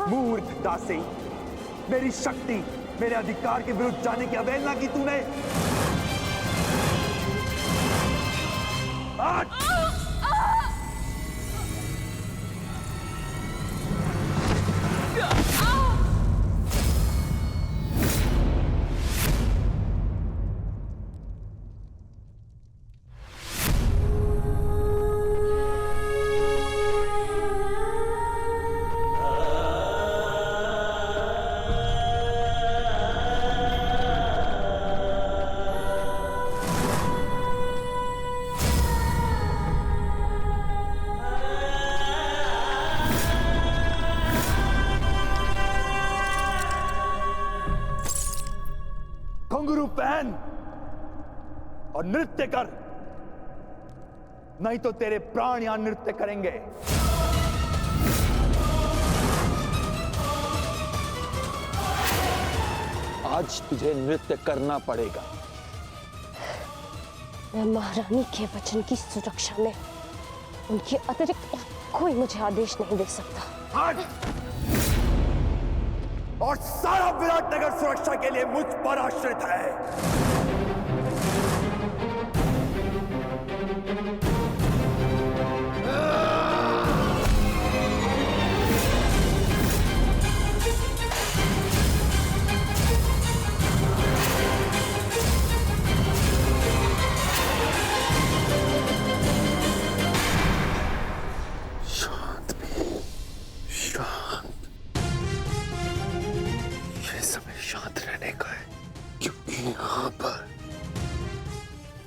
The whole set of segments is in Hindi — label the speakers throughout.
Speaker 1: मूर्ख दासी, मेरी शक्ति, मेरे अधिकार के विरुद्ध जाने की अवहेलना की तूने। आज घुंघरू पहन और नृत्य कर, नहीं तो तेरे प्राण यहां नृत्य करेंगे।
Speaker 2: आज तुझे नृत्य करना पड़ेगा।
Speaker 3: मैं महारानी के वचन की सुरक्षा में उनके अतिरिक्त कोई मुझे आदेश नहीं दे सकता।
Speaker 1: आज और सारा विराटनगर सुरक्षा के लिए मुझ पर आश्रित है।
Speaker 2: शांत भी, शांत। शांत रहने का है, क्योंकि यहाँ पर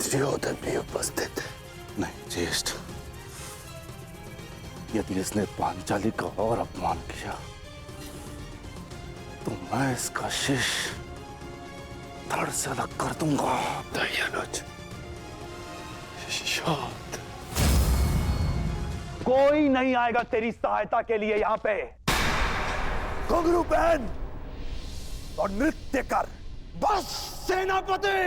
Speaker 2: दुर्योधन भी उपस्थित है।
Speaker 4: नहीं ज्येष्ठ, यदि इसने पांचाली का और अपमान किया तो मैं इसका शीश धड़ से अलग कर दूंगा।
Speaker 2: दयानुज, शांत।
Speaker 1: कोई नहीं आएगा तेरी सहायता के लिए यहां पे। घुंघरू पहन और नृत्य कर, बस सेनापति।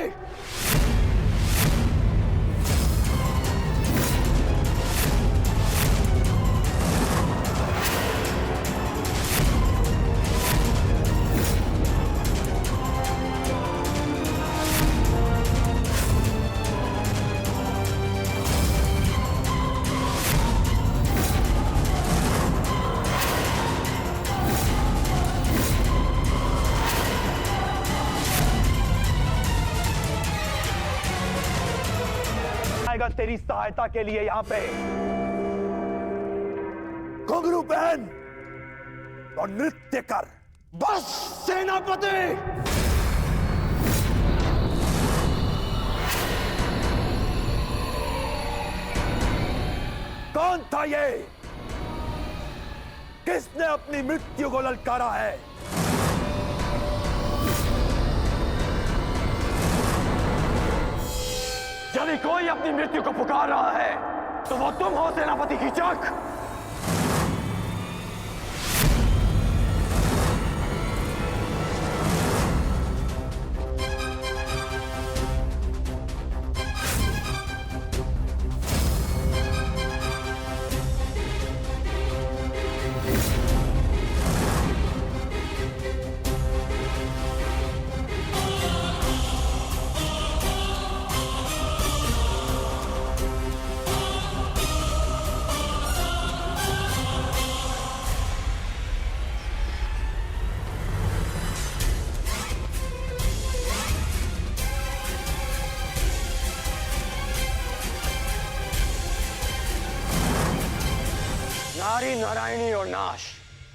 Speaker 1: आएगा तेरी सहायता के लिए यहां पे। घुंघरू पहन और नृत्य कर, बस सेनापति। कौन था ये? किसने अपनी मृत्यु को ललकारा है? यदि कोई अपनी मृत्यु को पुकार रहा है तो वो तुम हो सेनापति कीचक। नारी, नारायणी और नाश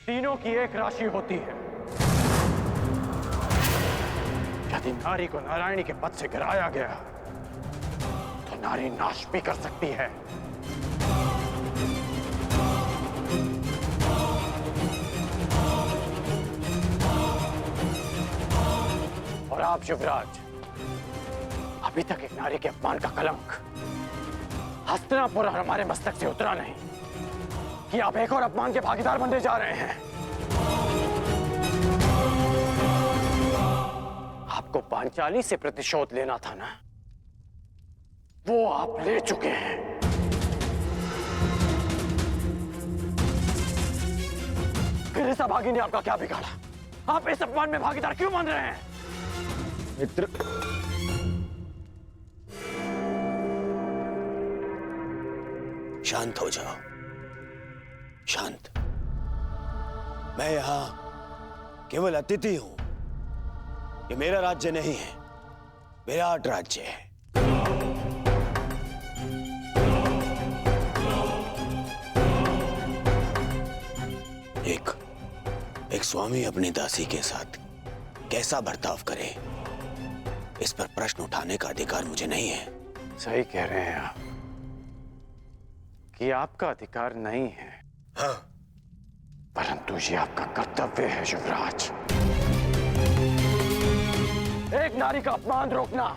Speaker 1: तीनों की एक राशि होती है। यदि नारी को नारायणी के पद से गिराया गया तो नारी नाश भी कर सकती है। और आप युवराज, अभी तक एक नारी के अपमान का कलंक हस्तिनापुर और हमारे मस्तक से उतरा नहीं कि आप एक और अपमान के भागीदार बनने जा रहे हैं। आपको पांचाली से प्रतिशोध लेना था ना, वो आप ले चुके हैं। आखिर इस अभागी ने आपका क्या बिगाड़ा? आप इस अपमान में भागीदार क्यों मान रहे हैं?
Speaker 4: मित्र,
Speaker 2: शांत हो जाओ, शांत। मैं यहां केवल अतिथि हूं। ये मेरा राज्य नहीं है, विराट राज्य है। एक स्वामी अपनी दासी के साथ कैसा बर्ताव करे, इस पर प्रश्न उठाने का अधिकार मुझे नहीं है।
Speaker 1: सही कह रहे हैं आप कि आपका अधिकार नहीं है।
Speaker 2: हाँ,
Speaker 1: परंतु ये आपका कर्तव्य है युवराज। एक नारी का अपमान रोकना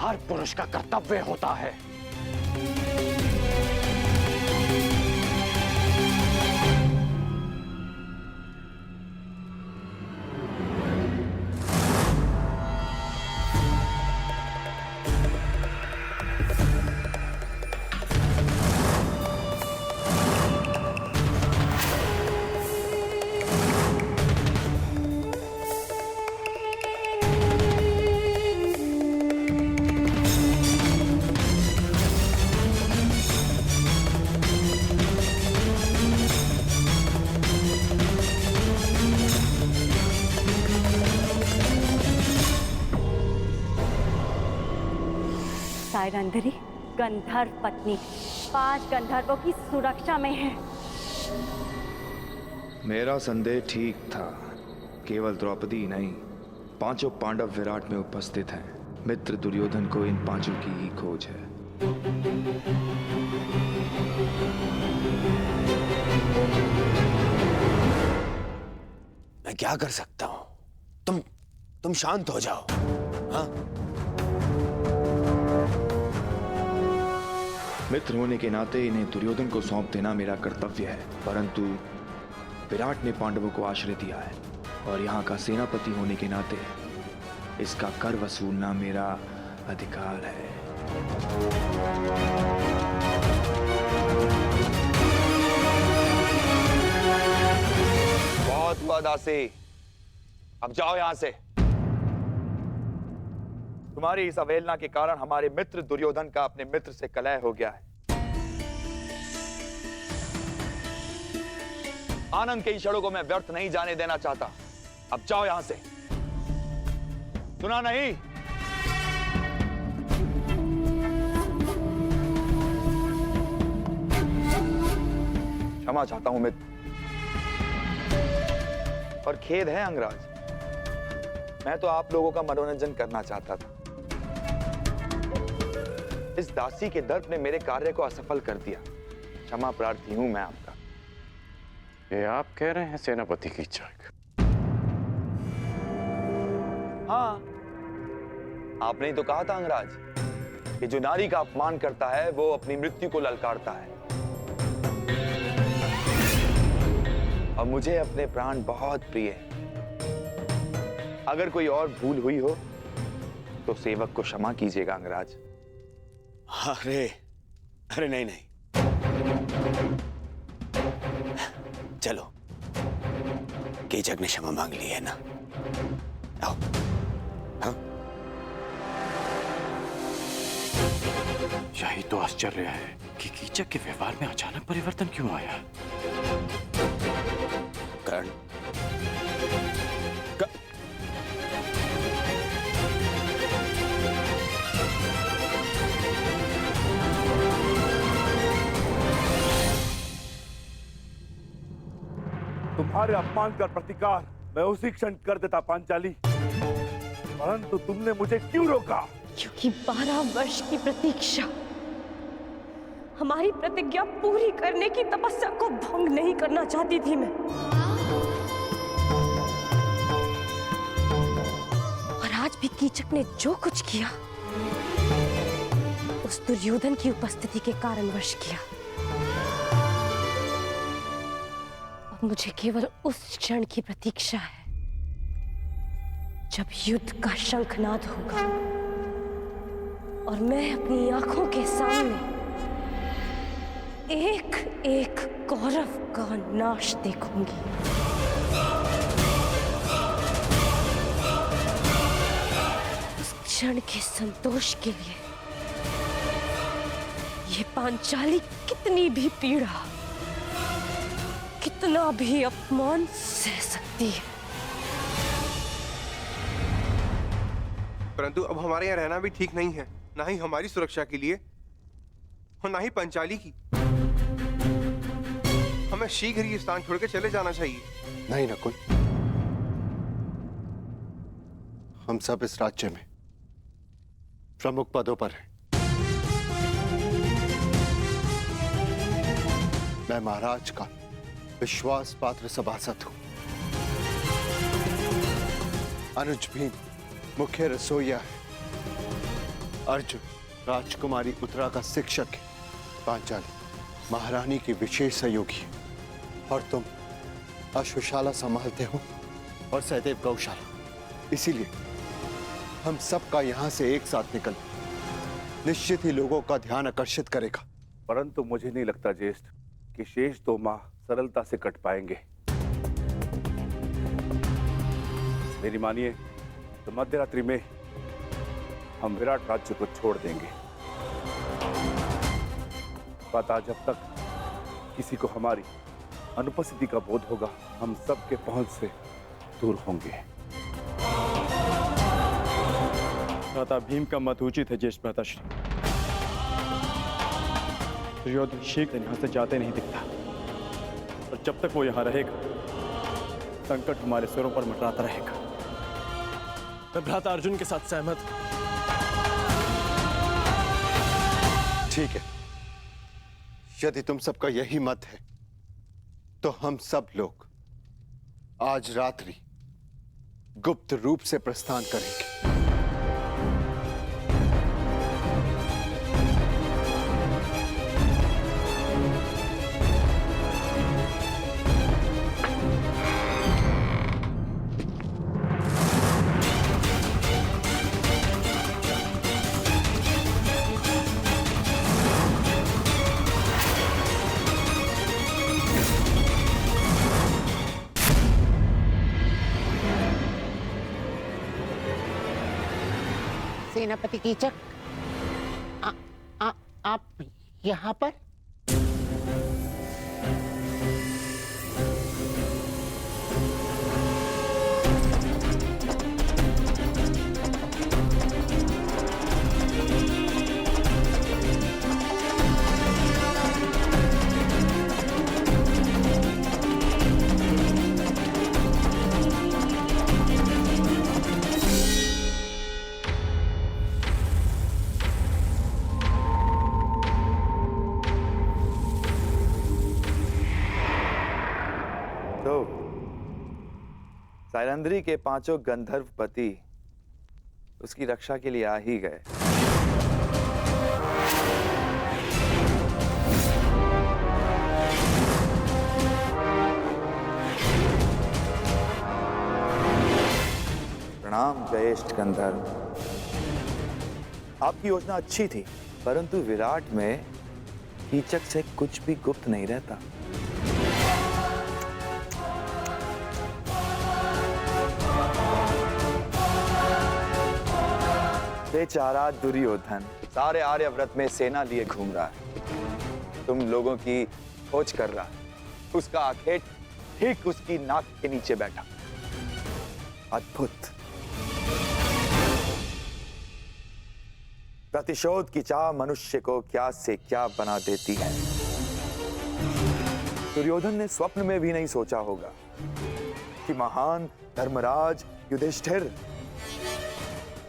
Speaker 1: हर पुरुष का कर्तव्य होता है।
Speaker 5: सायरंधरी गंधर्व पत्नी 5 गंधर्वों की सुरक्षा में है।
Speaker 6: मेरा संदेह ठीक था। केवल द्रौपदी ही नहीं, 5 पांडव विराट में उपस्थित हैं। मित्र दुर्योधन को इन 5 की ही खोज है।
Speaker 2: मैं क्या कर सकता हूं? तुम शांत हो जाओ। हाँ,
Speaker 6: मित्र होने के नाते इन्हें दुर्योधन को सौंप देना मेरा कर्तव्य है, परंतु विराट ने पांडवों को आश्रय दिया है और यहाँ का सेनापति होने के नाते इसका कर वसूलना मेरा अधिकार है।
Speaker 7: बहुत हुआ दासी, अब जाओ यहां से। तुम्हारी इस अवहेलना के कारण हमारे मित्र दुर्योधन का अपने मित्र से कलह हो गया है। आनंद के क्षणों को मैं व्यर्थ नहीं जाने देना चाहता। अब जाओ यहां से। सुना नहीं? क्षमा चाहता हूं मित्र, और खेद है अंगराज, मैं तो आप लोगों का मनोरंजन करना चाहता था। इस दासी के दर्प ने मेरे कार्य को असफल कर दिया। क्षमा प्रार्थी हूं मैं आपका।
Speaker 1: ये आप कह रहे हैं सेनापति की इच्छा?
Speaker 7: हाँ, आपने ही तो कहा था अंगराज कि जो नारी का अपमान करता है वो अपनी मृत्यु को ललकारता है। और मुझे अपने प्राण बहुत प्रिय हैं। अगर कोई और भूल हुई हो तो सेवक को क्षमा कीजिएगा अंगराज।
Speaker 2: अरे नहीं नहीं, चलो, कीचक ने क्षमा मांग ली है ना, आओ। हाँ?
Speaker 1: यही तो आश्चर्य है कि कीचक के व्यवहार में अचानक परिवर्तन क्यों आया?
Speaker 2: कर्ण,
Speaker 4: तुम्हारे अपमान का प्रतिकार मैं उसी क्षण कर देता पांचाली, परंतु तुमने मुझे क्यों रोका?
Speaker 3: क्योंकि 12 वर्ष की प्रतीक्षा, हमारी प्रतिज्ञा पूरी करने की तपस्या को भंग नहीं करना चाहती थी मैं। और आज भी कीचक ने जो कुछ किया उस दुर्योधन की उपस्थिति के कारणवश किया। अब मुझे केवल उस क्षण की प्रतीक्षा है जब युद्ध का शंखनाद होगा और मैं अपनी आंखों के सामने एक एक कौरव का नाश देखूंगी। उस क्षण के संतोष के लिए ये पांचाली कितनी भी पीड़ा, कितना भी अपमान सह सकती है।
Speaker 8: परंतु अब हमारे यहाँ रहना भी ठीक नहीं है, ना ही हमारी सुरक्षा के लिए और ना ही पंचाली की। हमें शीघ्र ही स्थान छोड़ के चले जाना चाहिए।
Speaker 9: नहीं नकुल, हम सब इस राज्य में प्रमुख पदों पर हैं। मैं महाराज का विश्वास पात्र सभासद हूं। अनुज भी मुख्य रसोइया है। अर्जुन राजकुमारी उत्तरा का शिक्षक है। पांचाली महारानी की विशेष सहयोगी है। और तुम अश्वशाला संभालते हो और सहदेव गौशाला। इसीलिए हम सबका यहां से एक साथ निकल निश्चित ही लोगों का ध्यान आकर्षित करेगा।
Speaker 4: परंतु मुझे नहीं लगता ज्येष्ठ कि शेष 2 माह सरलता से कट पाएंगे। मेरी मानिए तो मध्यरात्रि में हम विराट राज्य को छोड़ देंगे। पता जब तक किसी को हमारी अनुपस्थिति का बोध होगा, हम सबके पहुंच से दूर होंगे।
Speaker 10: भ्राता भीम का मत उचित है ज्येष्ठ भ्राताश्री। दुर्योधन शीघ्र यहां से जाते नहीं दिखता, और जब तक वो यहां रहेगा संकट हमारे सिरों पर मंडराता रहेगा। मैं भ्राता अर्जुन के साथ सहमत हूं।
Speaker 9: ठीक है, यदि तुम सबका यही मत है तो हम सब लोग आज रात्रि गुप्त रूप से प्रस्थान करेंगे।
Speaker 11: सेनापति कीचक, आप यहाँ पर?
Speaker 7: सायरंध्री के 5 गंधर्व पति उसकी रक्षा के लिए आ ही गए। प्रणाम ज्येष्ठ गंधर्व। आपकी योजना अच्छी थी, परंतु विराट में कीचक से कुछ भी गुप्त नहीं रहता। बेचारा दुर्योधन सारे आर्यव्रत में सेना लिए घूम रहा है, तुम लोगों की खोज कर रहा है। उसका आखेट ठीक उसकी नाक के नीचे बैठा। अद्भुत। प्रतिशोध की चाह मनुष्य को क्या से क्या बना देती है। दुर्योधन ने स्वप्न में भी नहीं सोचा होगा कि महान धर्मराज युधिष्ठिर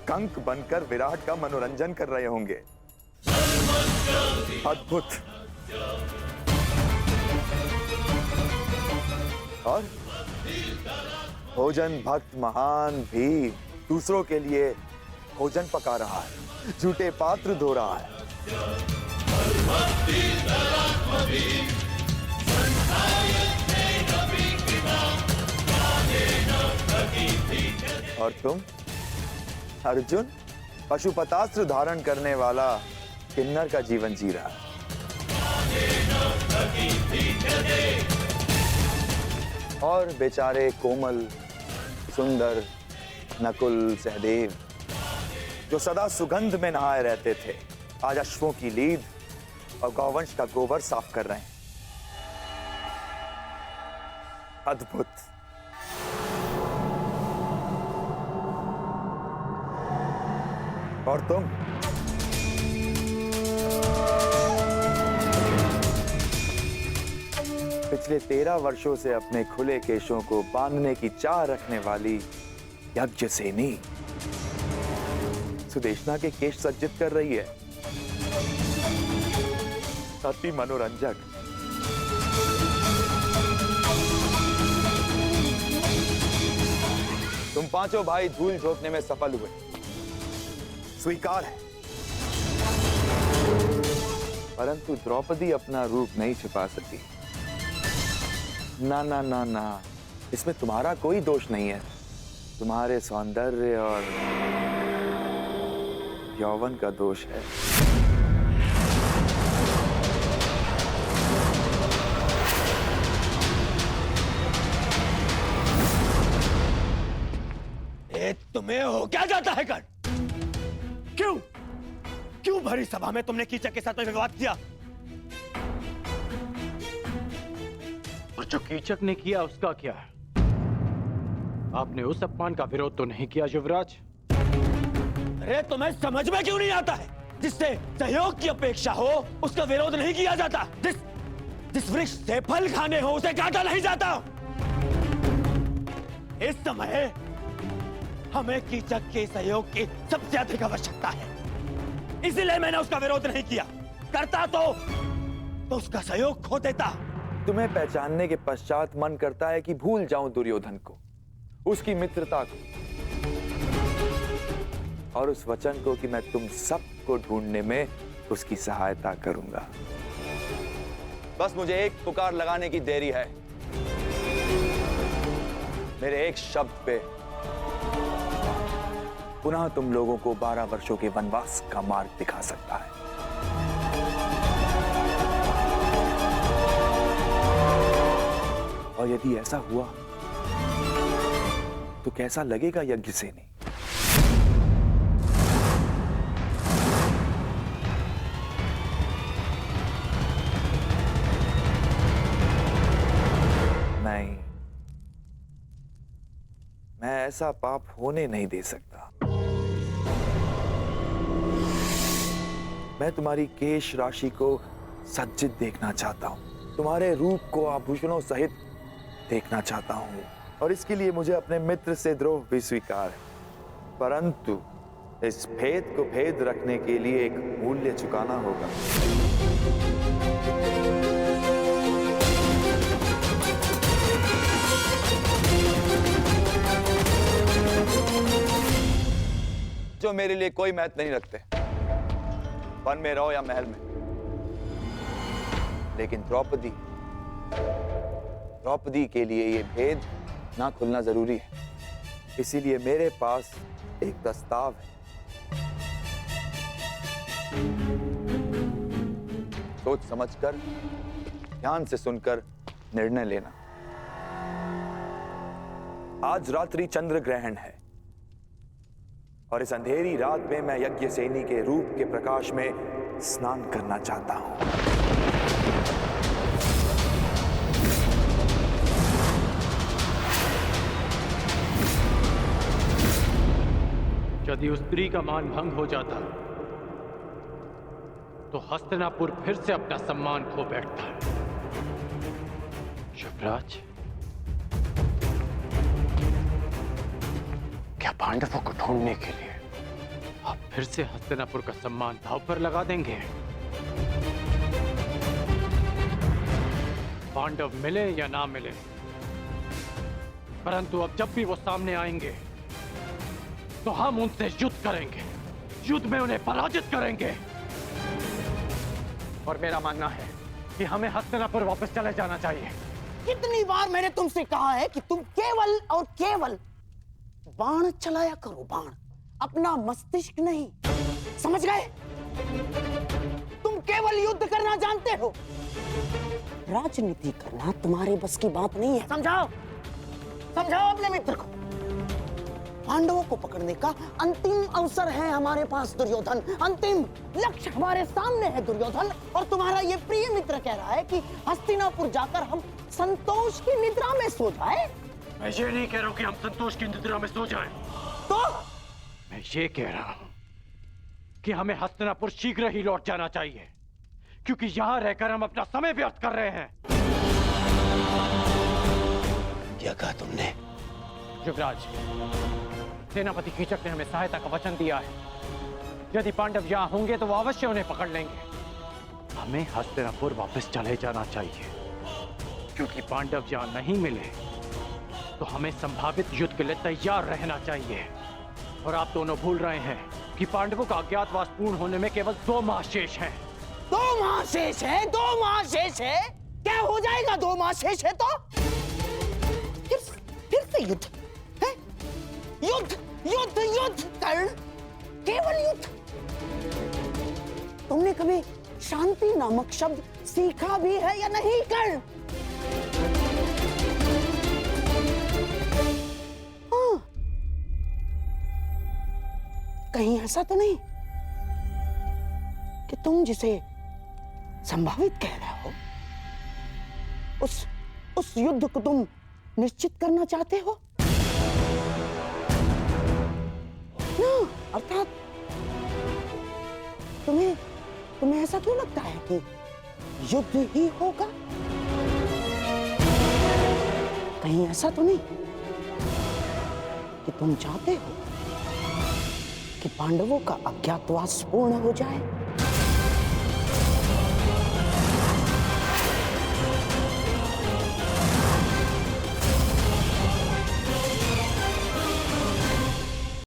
Speaker 7: कंक बनकर विराट का मनोरंजन कर रहे होंगे। अद्भुत। और भोजन भक्त महान भी दूसरों के लिए भोजन पका रहा है, झूठे पात्र धो रहा है। और तुम अर्जुन पशुपतास्त्र धारण करने वाला किन्नर का जीवन जी रहा है। और बेचारे कोमल, सुंदर नकुल, सहदेव जो सदा सुगंध में नहाए रहते थे, आज अश्वों की लीद और गौवंश का गोबर साफ कर रहे हैं। अद्भुत। और तुम पिछले 13 वर्षों से अपने खुले केशों को बांधने की चाह रखने वाली यज्ञसेनी सुदेशना के केश सज्जित कर रही है। अति मनोरंजक। तुम पांचों भाई धूल झोंकने में सफल हुए, स्वीकार है। परंतु द्रौपदी अपना रूप नहीं छिपा सकी। ना ना ना ना, इसमें तुम्हारा कोई दोष नहीं है। तुम्हारे सौंदर्य और यौवन का दोष है।
Speaker 2: तुम्हें हो क्या जाता है कर? क्यों भरी सभा में तुमने कीचक के साथ विवाद किया?
Speaker 1: और जो कीचक ने किया उसका क्या? आपने उस अपमान का विरोध तो नहीं किया युवराज?
Speaker 2: अरे तुम्हें समझ में क्यों नहीं आता है? जिससे सहयोग की अपेक्षा हो उसका विरोध नहीं किया जाता। जिस वृक्ष से फल खाने हो उसे काटा नहीं जाता। इस समय हमें कीचक के सहयोग की सबसे अधिक आवश्यकता है, इसलिए मैंने उसका विरोध नहीं किया। करता तो उसका सहयोग खो देता।
Speaker 7: तुम्हें पहचानने के पश्चात मन करता है कि भूल जाऊं दुर्योधन को, उसकी मित्रता को और उस वचन को कि मैं तुम सबको ढूंढने में उसकी सहायता करूंगा। बस मुझे एक पुकार लगाने की देरी है। मेरे एक शब्द पे पुनः तुम लोगों को 12 वर्षों के वनवास का मार्ग दिखा सकता है। और यदि ऐसा हुआ तो कैसा लगेगा यज्ञसेनी? नहीं, मैं ऐसा पाप होने नहीं दे सकता। मैं तुम्हारी केश राशि को सज्जित देखना चाहता हूं, तुम्हारे रूप को आभूषणों सहित देखना चाहता हूं, और इसके लिए मुझे अपने मित्र से द्रोह भी स्वीकार है। परंतु इस भेद को भेद रखने के लिए एक मूल्य चुकाना होगा। जो मेरे लिए कोई महत्व नहीं रखते, वन में रहो या महल में। लेकिन द्रौपदी के लिए ये भेद ना खुलना जरूरी है। इसीलिए मेरे पास एक प्रस्ताव है। सोच समझकर, ध्यान से सुनकर निर्णय लेना। आज रात्रि चंद्र ग्रहण है और इस अंधेरी रात में मैं यज्ञसेनी के रूप के प्रकाश में स्नान करना चाहता हूं।
Speaker 1: यदि उस स्त्री का मान भंग हो जाता तो हस्तिनापुर फिर से अपना सम्मान खो बैठता। युवराज, क्या पांडवों को ढूंढने के लिए आप फिर से हस्तिनापुर का सम्मान दांव पर लगा देंगे? पांडव मिले या ना मिले, परंतु अब जब भी वो सामने आएंगे तो हम उनसे युद्ध करेंगे, युद्ध में उन्हें पराजित करेंगे। और मेरा मानना है कि हमें हस्तिनापुर वापस चले जाना चाहिए।
Speaker 11: कितनी बार मैंने तुमसे कहा है कि तुम केवल और केवल बाण चलाया करो, बाण, अपना मस्तिष्क नहीं। समझ गए? तुम केवल युद्ध करना जानते हो। राजनीति करना तुम्हारे बस की बात नहीं है। समझाओ, समझाओ अपने मित्र को। पांडवों को पकड़ने का अंतिम अवसर है हमारे पास दुर्योधन, अंतिम लक्ष्य हमारे सामने है दुर्योधन। और तुम्हारा ये प्रिय मित्र कह रहा है कि हस्तिनापुर जाकर हम संतोष की निद्रा में सो जाए।
Speaker 1: मैं ये नहीं कह रहा हूं कि हम संतोष की निद्रा में सो जाएं।
Speaker 11: तो
Speaker 1: मैं ये कह रहा हूं कि हमें हस्तिनापुर शीघ्र ही लौट जाना चाहिए, क्योंकि यहां रहकर हम अपना समय व्यर्थ कर रहे हैं।
Speaker 2: क्या कहा तुमने?
Speaker 1: युवराज, सेनापति कीचक ने हमें सहायता का वचन दिया है। यदि पांडव यहाँ होंगे तो वो अवश्य उन्हें पकड़ लेंगे। हमें हस्तिनापुर वापस चले जाना चाहिए, क्योंकि पांडव यहाँ नहीं मिले तो हमें संभावित युद्ध के लिए तैयार रहना चाहिए। और आप दोनों भूल रहे हैं कि पांडवों का अज्ञातवास पूर्ण होने में केवल 2 माह शेष हैं।
Speaker 11: 2 माह शेष है, 2 माह शेष है। क्या हो जाएगा 2 माह शेष है तो? फिर से युद्ध है? युद्ध युद्ध युद्ध कर्ण, केवल युद्ध। तुमने कभी शांति नामक शब्द सीखा भी है या नहीं कर्ण? हाँ, कहीं ऐसा तो नहीं कि तुम जिसे संभावित कह रहे हो उस युद्ध को तुम निश्चित करना चाहते हो ना? अर्थात तुम्हें ऐसा क्यों लगता है कि युद्ध ही होगा? कहीं ऐसा तो नहीं कि तुम चाहते हो कि पांडवों का अज्ञातवास पूर्ण हो जाए?